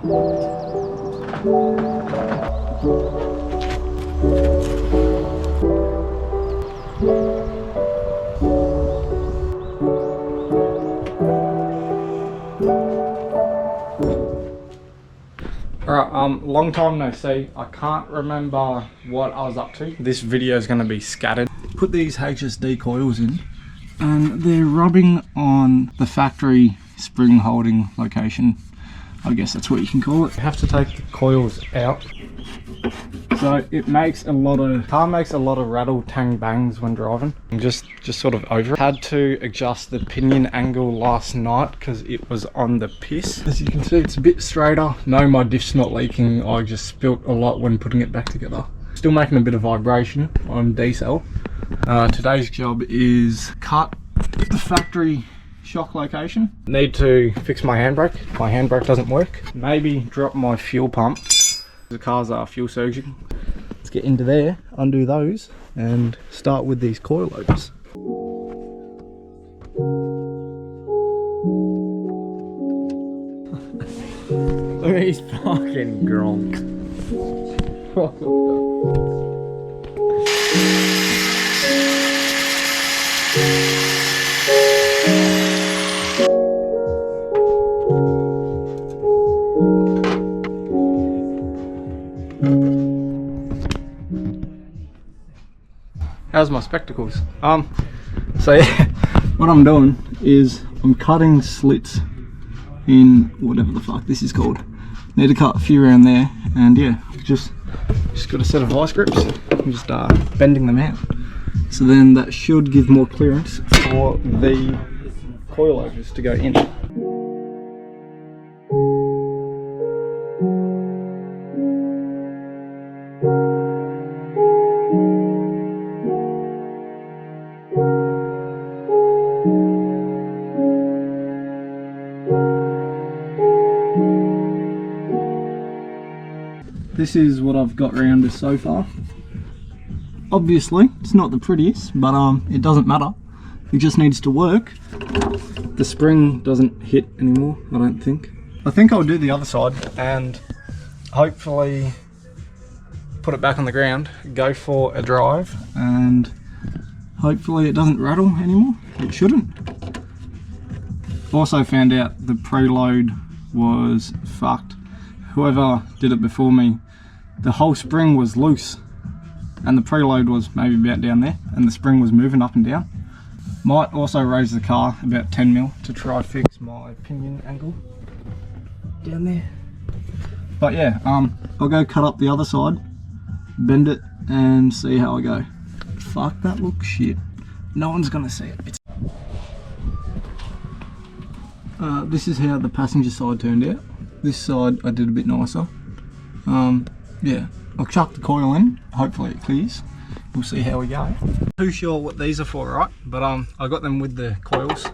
Alright, long time no see. I can't remember what I was up to. This video is going to be scattered. Put these HSD coils in and they're rubbing on the factory spring holding location. I guess that's what you can call it. You have to take the coils out. So it makes a lot of, car makes a lot of rattle tang bangs when driving. I'm just sort of over it. Had to adjust the pinion angle last night because it was on the piss. As you can see, it's a bit straighter. No, my diff's not leaking. I just spilt a lot when putting it back together. Still making a bit of vibration on diesel. Today's job is cut the factory shock location. Need to fix my handbrake. My handbrake doesn't work. Maybe drop my fuel pump. The cars are fuel surging. Let's get into there, undo those, and start with these coilovers. Look at these fucking gronk. How's my spectacles? So yeah, what I'm doing is I'm cutting slits in whatever the fuck this is called. Need to cut a few around there, and yeah, just got a set of vice grips. I'm just bending them out. So then that should give more clearance for the coilovers to go in. This is what I've got around us so far. Obviously, it's not the prettiest, but it doesn't matter. It just needs to work. The spring doesn't hit anymore, I don't think. I think I'll do the other side and hopefully put it back on the ground, go for a drive, and hopefully it doesn't rattle anymore. It shouldn't. Also found out the preload was fucked. Whoever did it before me, the whole spring was loose and the preload was maybe about down there and the spring was moving up and down. Might also raise the car about 10 mil to try fix my pinion angle down there. But yeah, I'll go cut up the other side, bend it and see how I go. Fuck, that looks shit. No one's gonna see it. This is how the passenger side turned out. This side I did a bit nicer. Yeah, I'll chuck the coil in, hopefully it clears. We'll see how we go. Not too sure what these are for, right? But I got them with the coils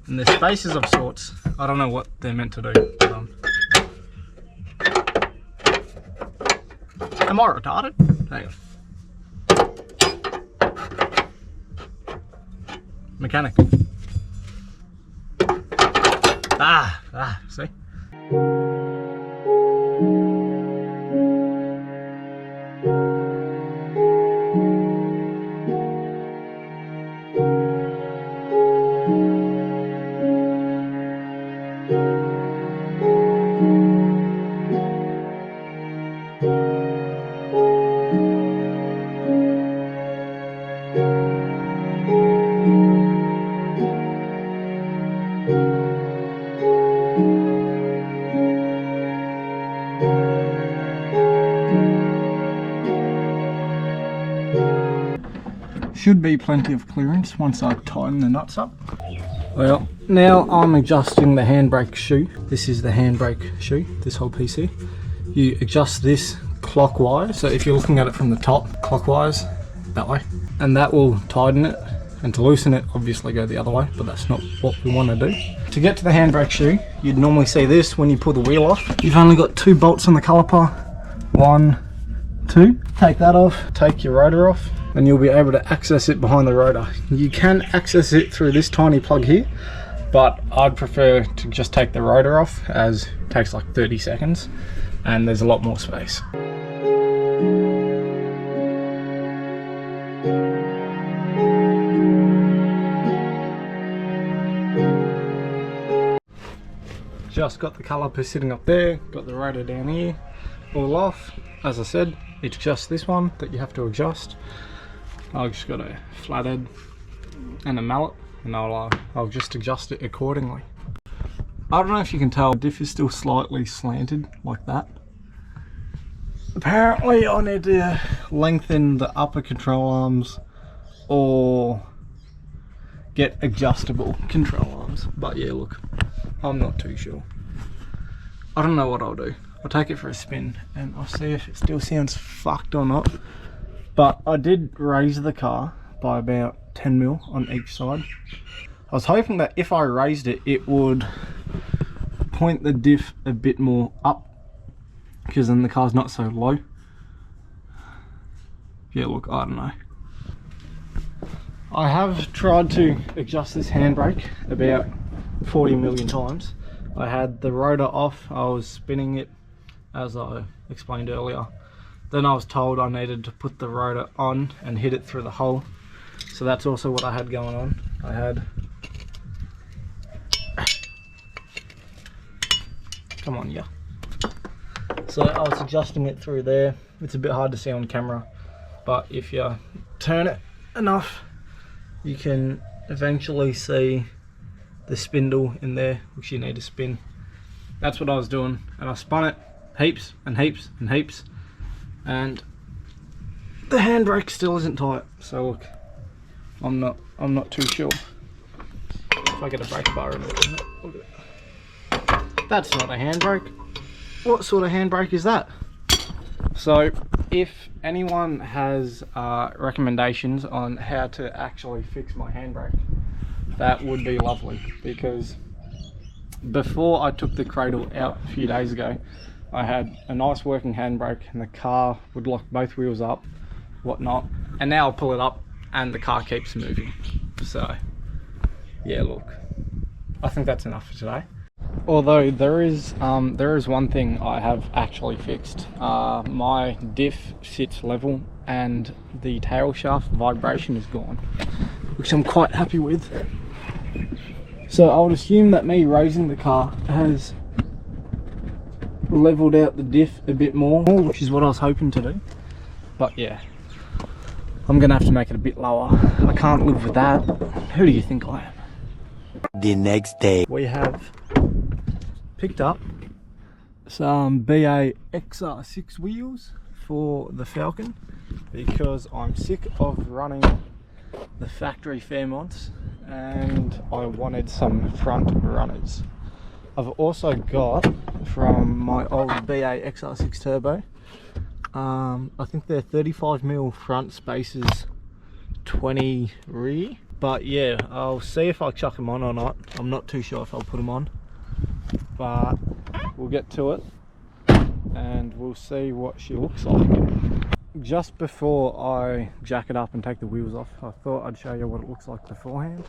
and they're spacers of sorts. I don't know what they're meant to do. But, am I retarded? Hang on. Mechanic. See? Should be plenty of clearance once I tighten the nuts up. Well, now I'm adjusting the handbrake shoe. This is the handbrake shoe, this whole piece here. You adjust this clockwise, so if you're looking at it from the top, clockwise, that way. And that will tighten it, and to loosen it, obviously go the other way, but that's not what we want to do. To get to the handbrake shoe, you'd normally see this when you pull the wheel off. You've only got 2 bolts on the caliper. 1, 2. Take that off, take your rotor off, and you'll be able to access it behind the rotor. You can access it through this tiny plug here, but I'd prefer to just take the rotor off, as it takes like 30 seconds and there's a lot more space. Just got the caliper sitting up there, got the rotor down here, all off. As I said, it's just this one that you have to adjust. I've just got a flathead and a mallet, and I'll just adjust it accordingly. I don't know if you can tell, the diff is still slightly slanted like that. Apparently I need to lengthen the upper control arms or get adjustable control arms, but yeah, look, I'm not too sure. I don't know what I'll do. I'll take it for a spin and I'll see if it still sounds fucked or not. But I did raise the car by about 10 mil on each side. I was hoping that if I raised it, it would point the diff a bit more up, because then the car's not so low. Yeah, look, I don't know. I have tried to adjust this handbrake about 40 million times. I had the rotor off, I was spinning it as I explained earlier. Then I was told I needed to put the rotor on and hit it through the hole. So that's also what I had going on. I had... Come on, yeah. So I was adjusting it through there. It's a bit hard to see on camera, but if you turn it enough, you can eventually see the spindle in there, which you need to spin. That's what I was doing, and I spun it heaps and heaps and heaps, and the handbrake still isn't tight. So look, I'm not too sure. If I get a brake bar in it, look at it. That's not a handbrake. What sort of handbrake is that? So if anyone has recommendations on how to actually fix my handbrake, that would be lovely, because before I took the cradle out a few days ago, I had a nice working handbrake and the car would lock both wheels up, whatnot, and now I'll pull it up and the car keeps moving. So yeah, look, I think that's enough for today. Although there is one thing I have actually fixed. My diff sits level and the tail shaft vibration is gone, which I'm quite happy with. So I would assume that me raising the car has leveled out the diff a bit more, which is what I was hoping to do. But yeah, I'm gonna have to make it a bit lower. I can't live with that. Who do you think I am? The next day, we have picked up some BA XR6 wheels for the Falcon, because I'm sick of running the factory Fairmonts and I wanted some front runners. I've also got from my old BA XR6 Turbo, I think they're 35mm front spaces, 20 rear. But yeah, I'll see if I'll chuck them on or not. I'm not too sure if I'll put them on, but we'll get to it and we'll see what she looks like. Just before I jack it up and take the wheels off, I thought I'd show you what it looks like beforehand.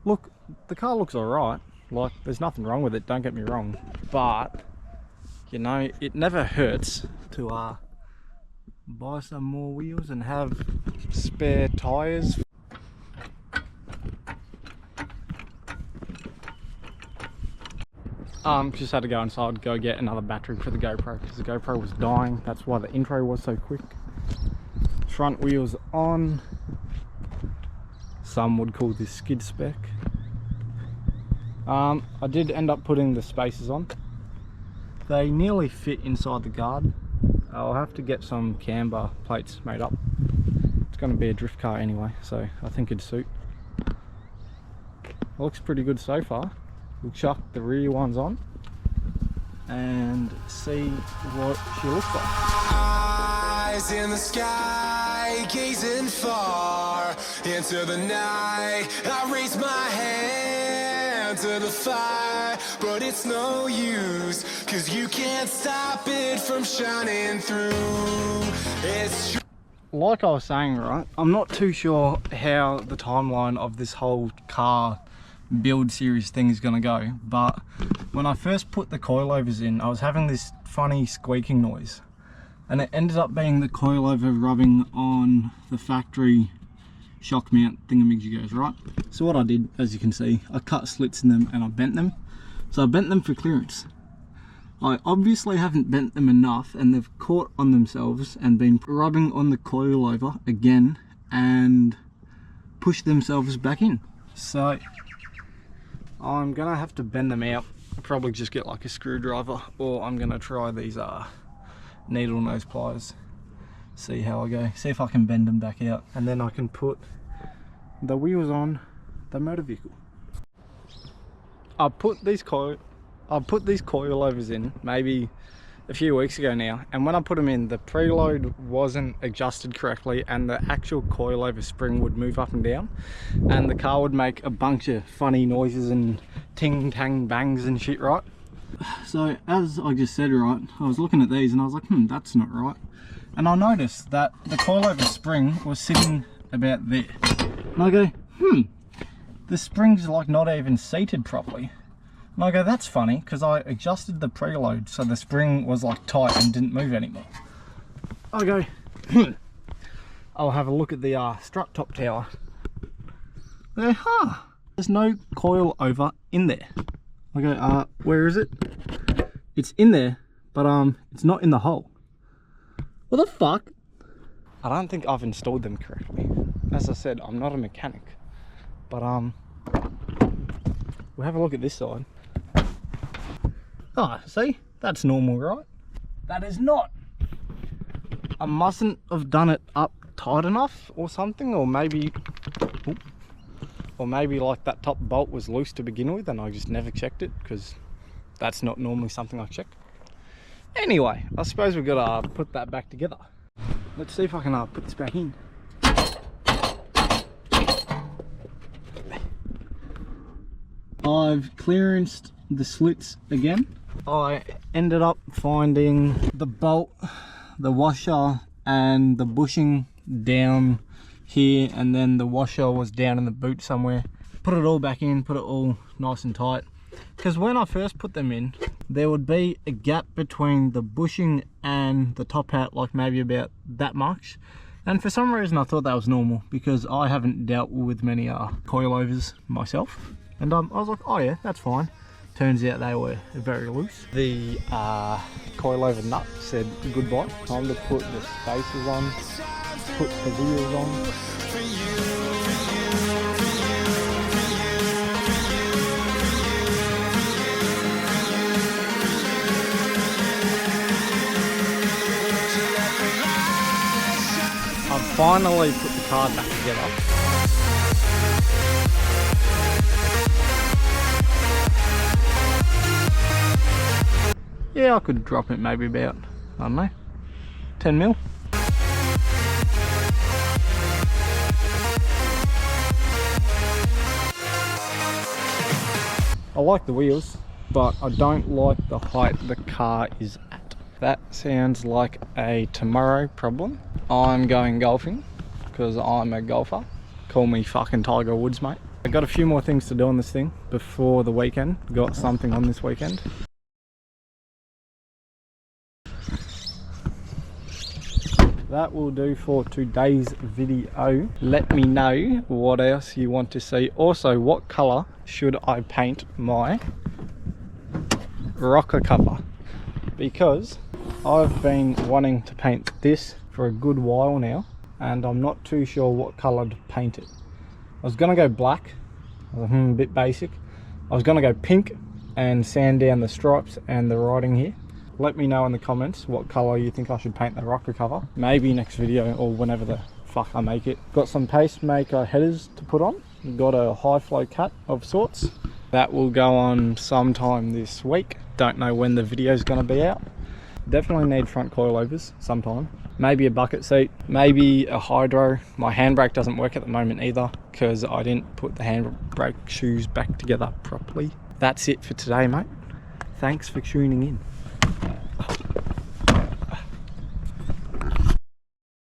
Look, the car looks alright, like there's nothing wrong with it, don't get me wrong, but you know, it never hurts to buy some more wheels and have spare tyres. Just had to go inside, go get another battery for the GoPro, because the GoPro was dying. That's why the intro was so quick. Front wheels on. Some would call this skid spec. I did end up putting the spacers on. They nearly fit inside the guard. I'll have to get some camber plates made up. It's going to be a drift car anyway, so I think it'd suit. It looks pretty good so far. We'll chuck the rear ones on and see what she looks like. Eyes in the sky, gazing far into the night. I raise my hand to the fire, but it's no use, 'cause you can't stop it from shining through. It's like I was saying, right, I'm not too sure how the timeline of this whole car build series thing is gonna go, but when I first put the coilovers in, I was having this funny squeaking noise, and it ended up being the coilover rubbing on the factory shock mount thingamajigos, right? So what I did, as you can see, I cut slits in them and I bent them. So I bent them for clearance. I obviously haven't bent them enough, and they've caught on themselves and been rubbing on the coilover again and pushed themselves back in. So I'm gonna have to bend them out. I'll probably just get like a screwdriver, or I'm gonna try these needle nose pliers. See how I go. See if I can bend them back out, and then I can put the wheels on the motor vehicle. I put these coilovers in maybe a few weeks ago now, and when I put them in, the preload wasn't adjusted correctly, and the actual coilover spring would move up and down, and the car would make a bunch of funny noises and ting tang bangs and shit, right? So as I just said, right, I was looking at these and I was like, that's not right. And I noticed that the coilover spring was sitting about there. And I go, the spring's like not even seated properly. And I go, that's funny, because I adjusted the preload so the spring was like tight and didn't move anymore. I go, I'll have a look at the strut top tower. I go, there's no coilover in there. I go, where is it? It's in there, but it's not in the hole. What the fuck? I don't think I've installed them correctly. As I said, I'm not a mechanic, but we'll have a look at this side. See, that's normal, right? That is not. I mustn't have done it up tight enough or something, or maybe like that top bolt was loose to begin with and I just never checked it, because that's not normally something I check. Anyway, I suppose we've got to put that back together. Let's see if I can put this back in. I've clearanced the slits again. I ended up finding the bolt, the washer and the bushing down here, and then the washer was down in the boot somewhere. Put it all back in, put it all nice and tight, because when I first put them in, there would be a gap between the bushing and the top hat, like maybe about that much, and for some reason I thought that was normal, because I haven't dealt with many coilovers myself, and I was like, oh yeah, that's fine. Turns out they were very loose. The coilover nut said goodbye. Time to put the spacers on, put the wheels on. I've finally put the car back together. Yeah, I could drop it maybe about, I don't know, 10 mil. I like the wheels, but I don't like the height the car is at. That sounds like a tomorrow problem. I'm going golfing, because I'm a golfer. Call me fucking Tiger Woods, mate. I got a few more things to do on this thing before the weekend. Got something on this weekend. That will do for today's video. Let me know what else you want to see. Also, what colour should I paint my rocker cover? Because I've been wanting to paint this for a good while now, and I'm not too sure what colour to paint it. I was gonna go black, a bit basic. I was gonna go pink and sand down the stripes and the writing here. Let me know in the comments what colour you think I should paint the rocker cover. Maybe next video, or whenever the fuck I make it. Got some pacemaker headers to put on. Got a high flow cut of sorts. That will go on sometime this week. Don't know when the video is going to be out. Definitely need front coilovers sometime. Maybe a bucket seat, maybe a hydro. My handbrake doesn't work at the moment either, because I didn't put the handbrake shoes back together properly. That's it for today, mate. Thanks for tuning in.